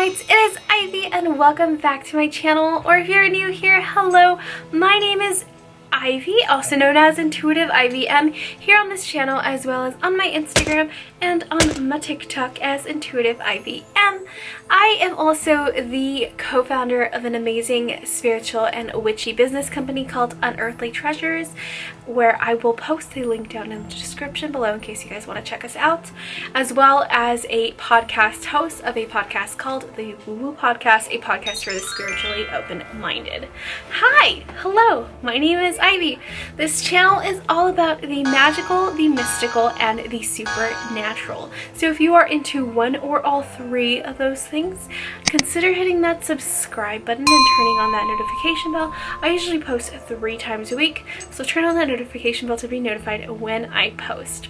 Knights, it is Ivy and welcome back to my channel, or if you're new here, hello, my name is Ivy, also known as Intuitive IVM, here on this channel as well as on my Instagram and on my TikTok as Intuitive IVM. I am also the co-founder of an amazing spiritual and witchy business company called Unearthly Treasures, where I will post the link down in the description below in case you guys want to check us out, as well as a podcast host of a podcast called the Woo Woo Podcast, a podcast for the spiritually open-minded. Hi, hello, my name is Ivy. This channel is all about the magical, the mystical, and the supernatural. So if you are into one or all three of those things, consider hitting that subscribe button and turning on that notification bell. I usually post 3 times a week, so turn on that notification bell to be notified when I post.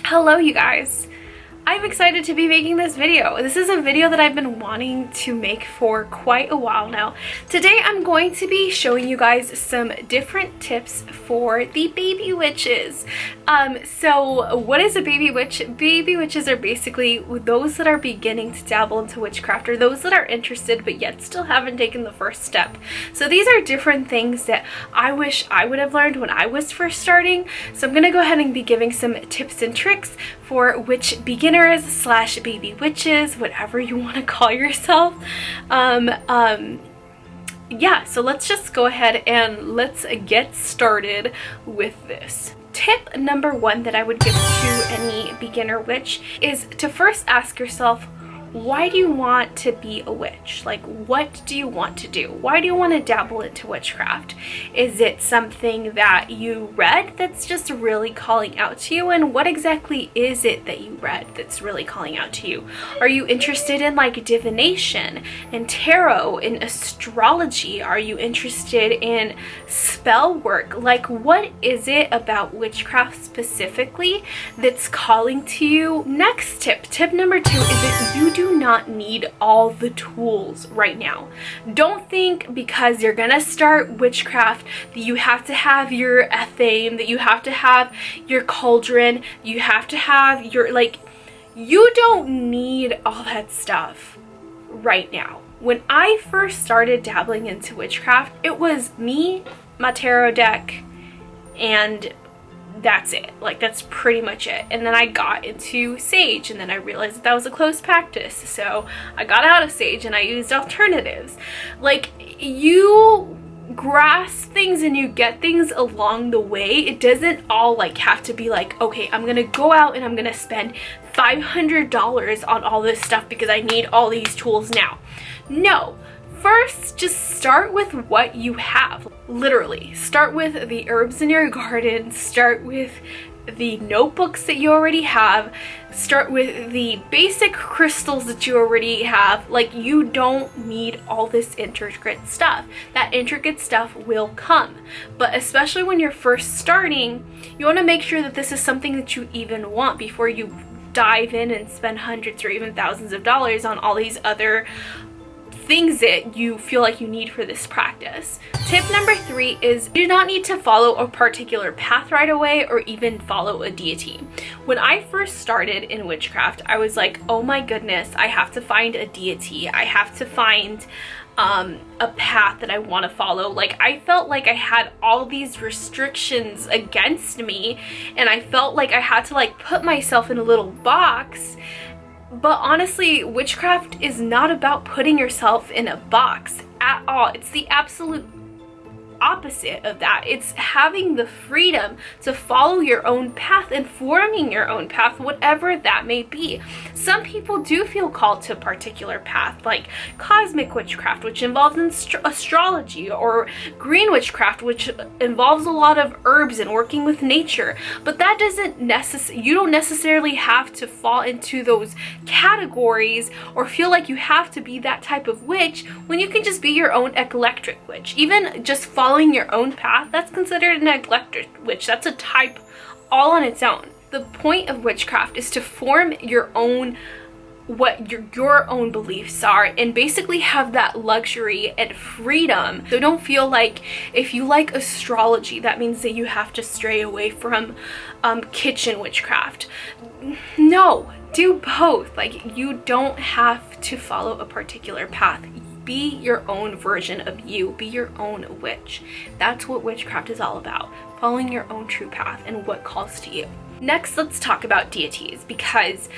Hello, you guys. I'm excited to be making this video. This is a video that I've been wanting to make for quite a while now. Today I'm going to be showing you guys some different tips for the baby witches. So what is a baby witch? Baby witches are basically those that are beginning to dabble into witchcraft, or those that are interested but yet still haven't taken the first step. So these are different things that I wish I would have learned when I was first starting. So I'm gonna go ahead and be giving some tips and tricks for witch beginners slash baby witches, whatever you want to call yourself. Yeah, so let's just go ahead and let's get started with this. Tip number 1 that I would give to any beginner witch is to first ask yourself, why do you want to be a witch? Like, what do you want to do? Why do you want to dabble into witchcraft? Is it something that you read that's just really calling out to you? And what exactly is it that you read that's really calling out to you? Are you interested in like divination and tarot and astrology? Are you interested in spell work? Like, what is it about witchcraft specifically that's calling to you? Next tip number 2 is that you do not need all the tools right now. Don't think because you're gonna start witchcraft that you have to have your ethane, that you have to have your cauldron, you have to have your, like, you don't need all that stuff right now. When I first started dabbling into witchcraft, it was me, my tarot deck, and that's it. Like, that's pretty much it. And then I got into sage, and then I realized that was a closed practice, so I got out of sage and I used alternatives. Like, you grasp things and you get things along the way. It doesn't all like have to be like, okay, I'm gonna go out and I'm gonna spend $500 on all this stuff because I need all these tools now. No. First, just start with what you have. Literally, start with the herbs in your garden, start with the notebooks that you already have, start with the basic crystals that you already have. Like, you don't need all this intricate stuff. That intricate stuff will come. But especially when you're first starting, you want to make sure that this is something that you even want before you dive in and spend hundreds or even thousands of dollars on all these other things that you feel like you need for this practice. Tip number 3 is you do not need to follow a particular path right away or even follow a deity. When I first started in witchcraft, I was like, oh my goodness, I have to find a deity. I have to find a path that I want to follow. Like, I felt like I had all these restrictions against me, and I felt like I had to like put myself in a little box. But honestly, witchcraft is not about putting yourself in a box at all. It's the absolute opposite of that. It's having the freedom to follow your own path and forming your own path, whatever that may be. Some people do feel called to a particular path, like cosmic witchcraft, which involves astrology, or green witchcraft, which involves a lot of herbs and working with nature. But that doesn't you don't necessarily have to fall into those categories or feel like you have to be that type of witch when you can just be your own eclectic witch. Even just following your own path, that's considered an eclectic witch. That's a type all on its own. The point of witchcraft is to form your own, what your own beliefs are, and basically have that luxury and freedom. So don't feel like if you like astrology, that means that you have to stray away from kitchen witchcraft. No, do both. Like, you don't have to follow a particular path. Be your own version of you. Be your own witch. That's what witchcraft is all about. Following your own true path and what calls to you. Next, let's talk about deities, because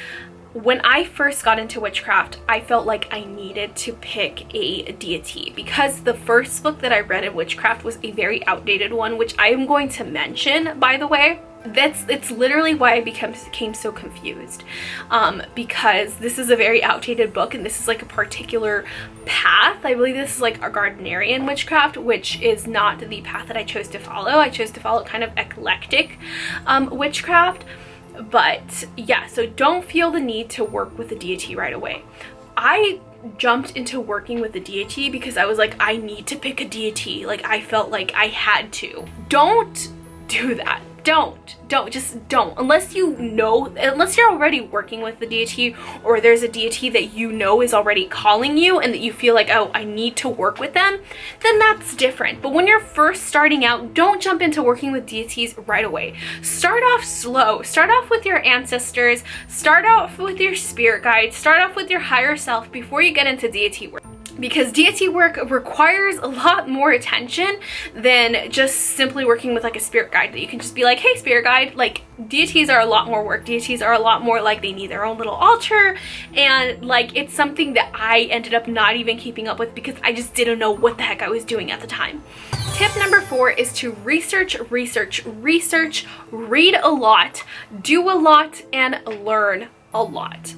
when I first got into witchcraft, I felt like I needed to pick a deity, because the first book that I read in witchcraft was a very outdated one, which I am going to mention, by the way. It's literally why I became so confused, because this is a very outdated book, and this is like a particular path. I believe this is like a Gardnerian witchcraft, which is not the path that I chose to follow. I chose to follow kind of eclectic witchcraft. But yeah, so don't feel the need to work with a deity right away. I jumped into working with a deity because I was like, I need to pick a deity. Like, I felt like I had to. Don't do that. Just don't. Unless you're already working with the deity, or there's a deity that you know is already calling you and that you feel like, oh, I need to work with them, then that's different. But when you're first starting out, don't jump into working with deities right away. Start off slow. Start off with your ancestors. Start off with your spirit guide. Start off with your higher self before you get into deity work. Because deity work requires a lot more attention than just simply working with like a spirit guide that you can just be like, hey, spirit guide. Like, deities are a lot more work. Deities are a lot more like, they need their own little altar, and like, it's something that I ended up not even keeping up with because I just didn't know what the heck I was doing at the time. Tip number 4 is to research, read a lot, do a lot, and learn a lot.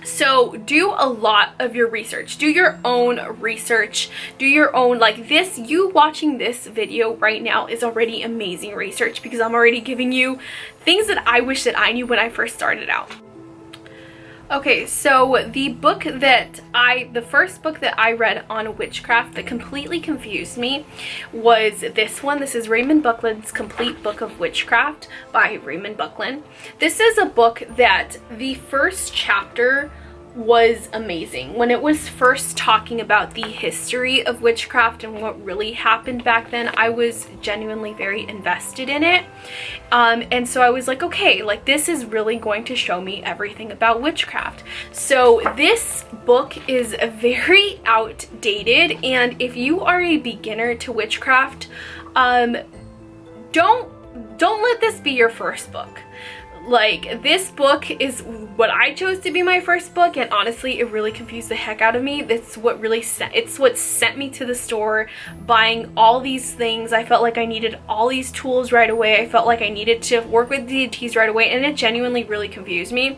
So do a lot of your research. Do your own research. Do your own, like this, you watching this video right now is already amazing research, because I'm already giving you things that I wish that I knew when I first started out. Okay, so the first book that I read on witchcraft that completely confused me was this one. This is Raymond Buckland's Complete Book of Witchcraft by Raymond Buckland. This is a book that the first chapter was amazing. When it was first talking about the history of witchcraft and what really happened back then, I was genuinely very invested in it. And so I was like, okay, like this is really going to show me everything about witchcraft. So this book is very outdated, and if you are a beginner to witchcraft, don't let this be your first book. Like, this book is what I chose to be my first book, and honestly, it really confused the heck out of me. It's what sent me to the store buying all these things. I felt like I needed all these tools right away. I felt like I needed to work with deities right away, and it genuinely really confused me.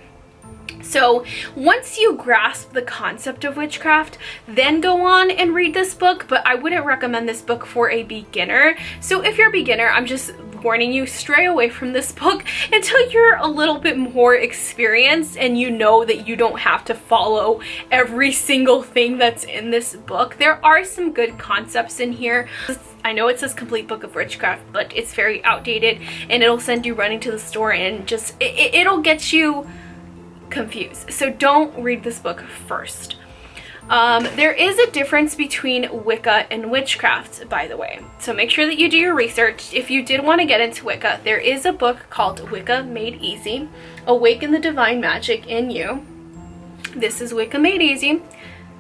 So once you grasp the concept of witchcraft, then go on and read this book, but I wouldn't recommend this book for a beginner. So if you're a beginner, I'm just warning you, stray away from this book until you're a little bit more experienced and you know that you don't have to follow every single thing that's in this book. There are some good concepts in here. I know it says Complete Book of Witchcraft, but it's very outdated, and it'll send you running to the store, and just it'll get you confused. So don't read this book first. There is a difference between Wicca and witchcraft, by the way. So make sure that you do your research. If you did want to get into Wicca, there is a book called Wicca Made Easy, Awaken the Divine Magic in You. This is Wicca Made Easy.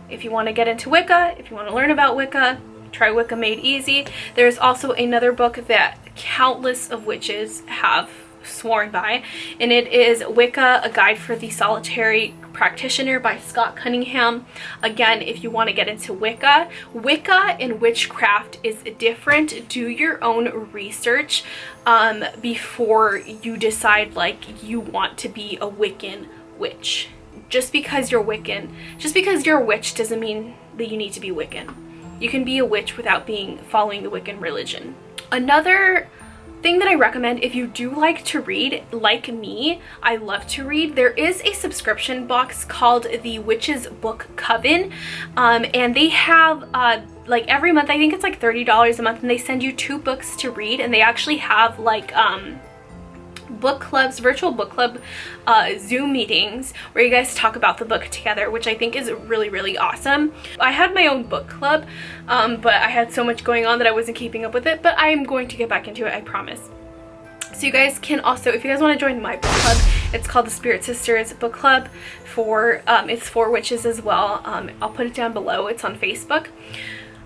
If you want to get into Wicca, if you want to learn about Wicca, try Wicca Made Easy. There's also another book that countless of witches have sworn by, and it is Wicca, A Guide for the Solitary Practitioner by Scott Cunningham. Again, if you want to get into Wicca and witchcraft is different. Do your own research before you decide like you want to be a Wiccan witch. Just because you're a witch doesn't mean that you need to be Wiccan. You can be a witch without following the Wiccan religion. Another thing that I recommend, if you do like to read, like me, I love to read, there is a subscription box called the Witches Book Coven, and they have like every month, I think it's like $30 a month, and they send you 2 books to read, and they actually have like book clubs, virtual book club Zoom meetings where you guys talk about the book together, which I think is really, really awesome. I had my own book club, but I had so much going on that I wasn't keeping up with it, but I'm going to get back into it, I promise. So you guys can also, if you guys want to join my book club, It's called the Spirit Sisters Book Club. It's for witches as well. I'll put it down below. It's on Facebook.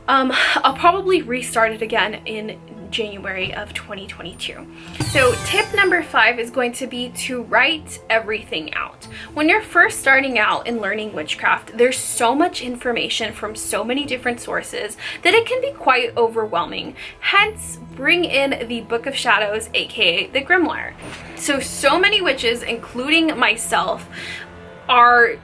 I'll probably restart it again in January of 2022. So tip number 5 is going to be to write everything out. When you're first starting out in learning witchcraft, there's so much information from so many different sources that it can be quite overwhelming. Hence, bring in the Book of Shadows, aka the Grimoire. So many witches, including myself, are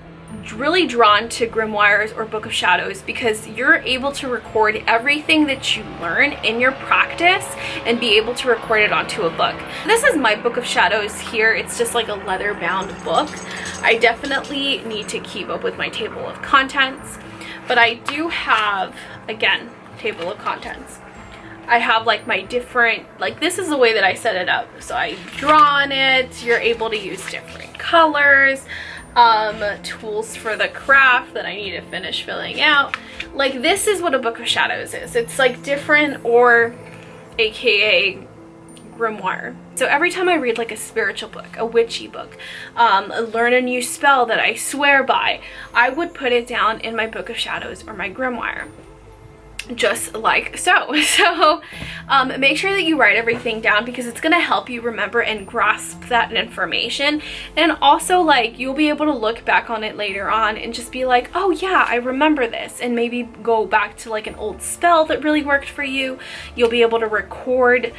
really drawn to grimoires or Book of Shadows because you're able to record everything that you learn in your practice and be able to record it onto a book. This is my Book of Shadows here. It's just like a leather bound book. I definitely need to keep up with my table of contents, but I do have, again, table of contents. I have like my different, like this is the way that I set it up. So I draw on it. You're able to use different colors. Tools for the craft that I need to finish filling out. Like this is what a Book of Shadows is. It's like different, or aka grimoire. So every time I read like a spiritual book, a witchy book, learn a new spell that I swear by, I would put it down in my Book of Shadows or my grimoire. Just like so. So make sure that you write everything down because it's going to help you remember and grasp that information. And also, like, you'll be able to look back on it later on and just be like, oh yeah, I remember this, and maybe go back to like an old spell that really worked for you. You'll be able to record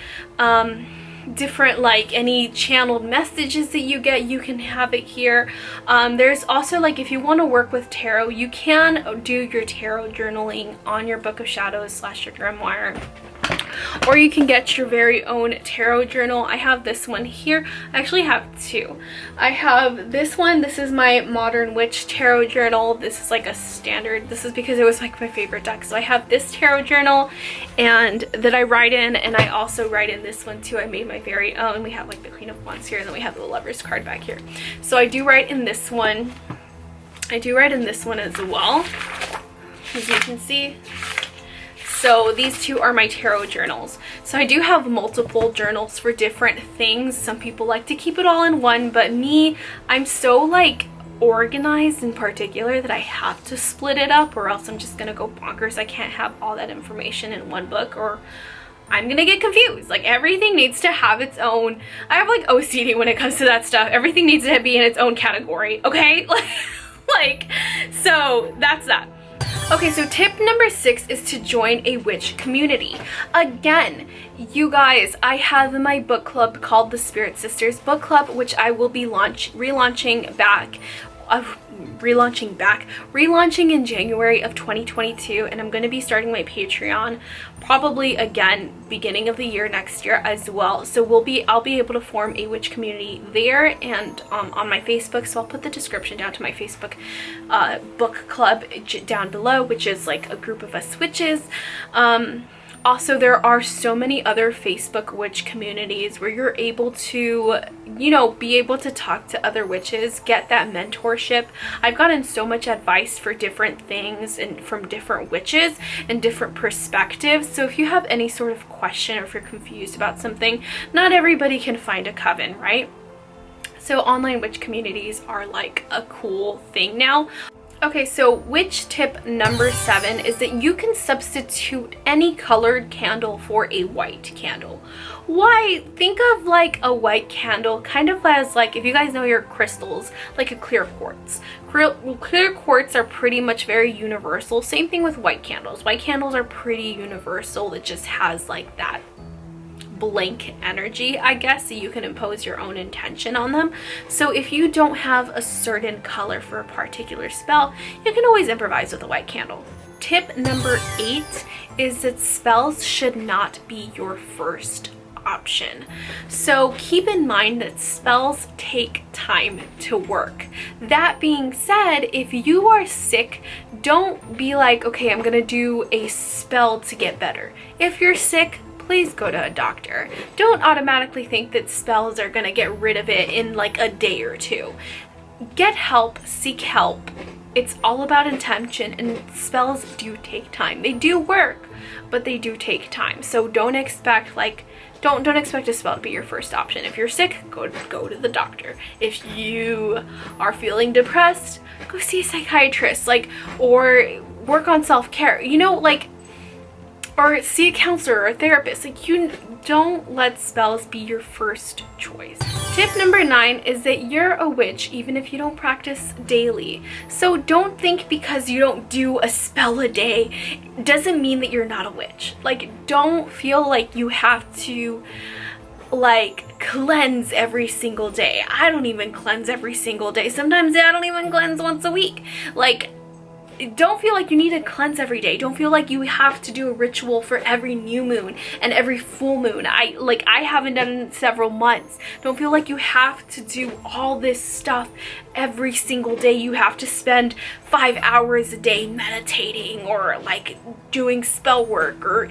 different, like any channeled messages that you get, you can have it here. There's also, like, if you want to work with tarot, you can do your tarot journaling on your Book of Shadows / your grimoire, or you can get your very own tarot journal. I have this one here. I actually have two. I have this one. This is my Modern Witch tarot journal. This is like a standard. This is because it was like my favorite deck. So I have this tarot journal and that I write in, and I also write in this one too. I made my very own. We have like the Queen of Wands here, and then we have the Lover's card back here. So I do write in this one. I do write in this one as well, as you can see. So these two are my tarot journals. So I do have multiple journals for different things. Some people like to keep it all in one, but me, I'm so like organized in particular that I have to split it up, or else I'm just gonna go bonkers. I can't have all that information in one book, or I'm gonna get confused. Like, everything needs to have its own, I have like OCD when it comes to that stuff. Everything needs to be in its own category, okay? Like, so that's that. Okay, so tip number 6 is to join a witch community. Again, you guys, I have my book club called the Spirit Sisters Book Club, which I will be relaunching in January of 2022, and I'm going to be starting my Patreon probably again beginning of the year next year as well. So I'll be able to form a witch community there, and on my Facebook. So I'll put the description down to my Facebook book club down below, which is like a group of us witches. Also, there are so many other Facebook witch communities where you're able to, you know, be able to talk to other witches, get that mentorship. I've gotten so much advice for different things and from different witches and different perspectives. So if you have any sort of question, or if you're confused about something, not everybody can find a coven, right? So online witch communities are like a cool thing now. Okay, so witch tip number 7 is that you can substitute any colored candle for a white candle. Why? Think of like a white candle kind of as, like, if you guys know your crystals, like a clear quartz. Clear quartz are pretty much very universal. Same thing with white candles. White candles are pretty universal. It just has like that blank energy, I guess, so you can impose your own intention on them. So if you don't have a certain color for a particular spell, you can always improvise with a white candle. Tip number 8 is that spells should not be your first option. So keep in mind that spells take time to work. That being said, if you are sick, don't be like, okay, I'm gonna do a spell to get better. If you're sick, please go to a doctor. Don't automatically think that spells are gonna get rid of it in like a day or two. Get help, seek help. It's all about intention, and spells do take time. They do work, but they do take time. So don't expect like Don't expect a spell to be your first option. If you're sick, go to the doctor. If you are feeling depressed, go see a psychiatrist, like, or work on self-care, you know, like, or see a counselor or a therapist. Like, you don't let spells be your first choice. Tip number 9 is that you're a witch even if you don't practice daily. So don't think because you don't do a spell a day doesn't mean that you're not a witch. Like, don't feel like you have to like cleanse every single day. I don't even cleanse every single day. Sometimes I don't even cleanse once a week. Like, don't feel like you need to cleanse every day. Don't feel like you have to do a ritual for every new moon and every full moon. I haven't done it in several months. Don't feel like you have to do all this stuff every single day. You have to spend 5 hours a day meditating or like doing spell work, or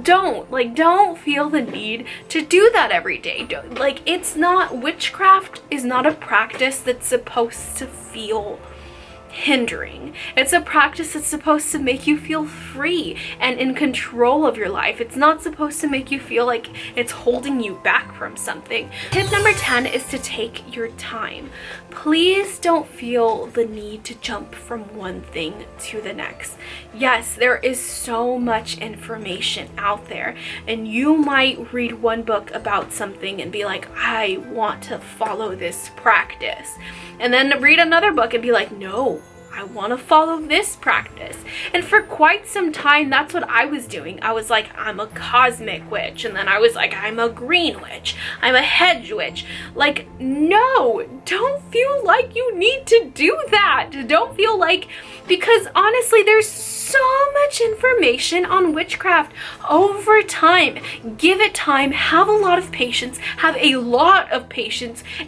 don't feel the need to do that every day. Witchcraft is not a practice that's supposed to feel hindering. It's a practice that's supposed to make you feel free and in control of your life. It's not supposed to make you feel like it's holding you back from something. Tip number 10 is to take your time. Please don't feel the need to jump from one thing to the next. Yes, there is so much information out there, and you might read one book about something and be like, I want to follow this practice, and then read another book and be like, no, I want to follow this practice. And for quite some time, that's what I was doing. I was like, I'm a cosmic witch. And then I was like, I'm a green witch. I'm a hedge witch. Like, no, don't feel like you need to do that. Don't feel like, because honestly, there's so much information on witchcraft over time. Give it time, have a lot of patience,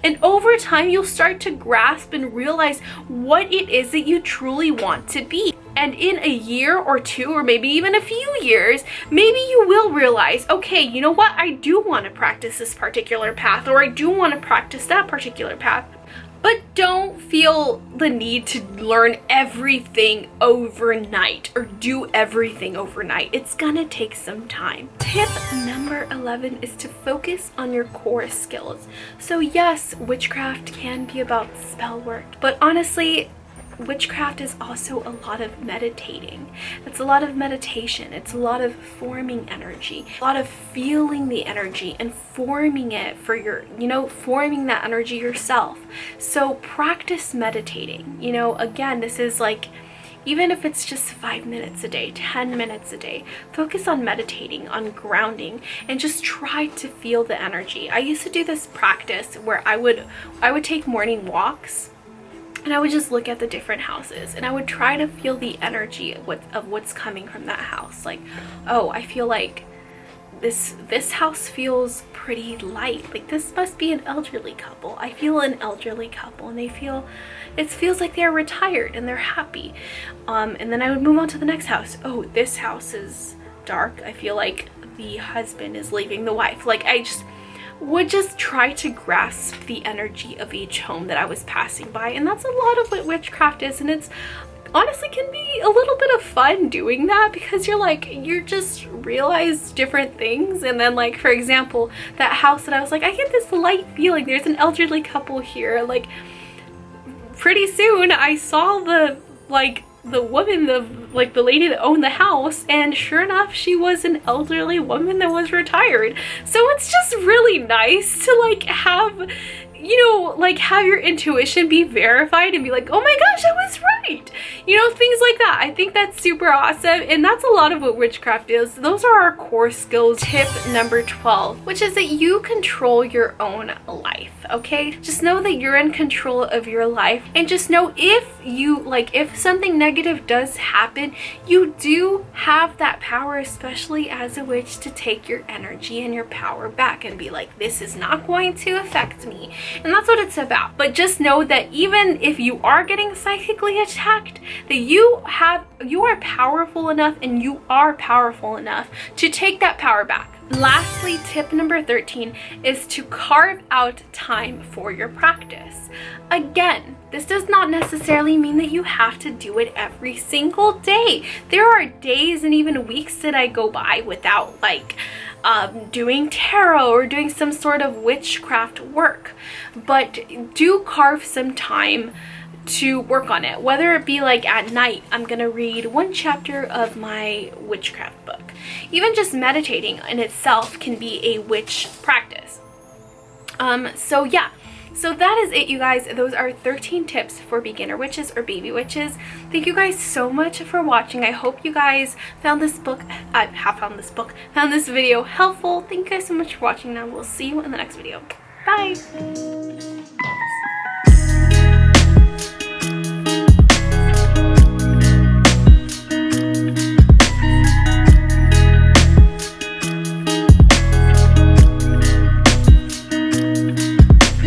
and over time you'll start to grasp and realize what it is that you truly want to be. And in a year or two, or maybe even a few years, maybe you will realize, okay, you know what, I do want to practice this particular path, or I do want to practice that particular path. But don't feel the need to learn everything overnight or do everything overnight. It's gonna take some time. Tip number 11 is to focus on your core skills. So yes, witchcraft can be about spell work, but honestly, witchcraft is also a lot of meditating. It's a lot of meditation. It's a lot of forming energy, a lot of feeling the energy and forming it for forming that energy yourself. So practice meditating. Again, this is like, even if it's just 5 minutes a day, 10 minutes a day, focus on meditating, on grounding, and just try to feel the energy. I used to do this practice where I would take morning walks, and I would just look at the different houses, and I would try to feel the energy of what's coming from that house. Like, oh, I feel like this house feels pretty light. Like, this must be an elderly couple. I feel an elderly couple, and it feels like they're retired and they're happy. And then I would move on to the next house. Oh, this house is dark. I feel like the husband is leaving the wife. Like, I would just try to grasp the energy of each home that I was passing by. And that's a lot of what witchcraft is, and it's honestly can be a little bit of fun doing that, because you just realize different things. And then, like, for example, that house that I was like, I get this light feeling, there's an elderly couple here. Like, pretty soon I saw the woman, the lady that owned the house, and sure enough, she was an elderly woman that was retired. So it's just really nice to have your intuition be verified and be like, oh my gosh, I was right. Things like that. I think that's super awesome, and that's a lot of what witchcraft is. Those are our core skills. Tip number 12, which is that you control your own life, okay? Just know that you're in control of your life, and just know if something negative does happen, you do have that power, especially as a witch, to take your energy and your power back and be like, this is not going to affect me. And that's what it's about. But just know that even if you are getting psychically attacked, that you are powerful enough, and you are powerful enough to take that power back. Lastly, tip number 13 is to carve out time for your practice. Again, this does not necessarily mean that you have to do it every single day. There are days and even weeks that I go by without doing tarot or doing some sort of witchcraft work, but do carve some time to work on it. Whether it be like at night, I'm gonna read one chapter of my witchcraft book. Even just meditating in itself can be a witch practice. So yeah, so that is it, you guys. Those are 13 tips for beginner witches or baby witches. Thank you guys so much for watching. I hope you guys found this video helpful. Thank you guys so much for watching. Now we'll see you in the next video. Bye.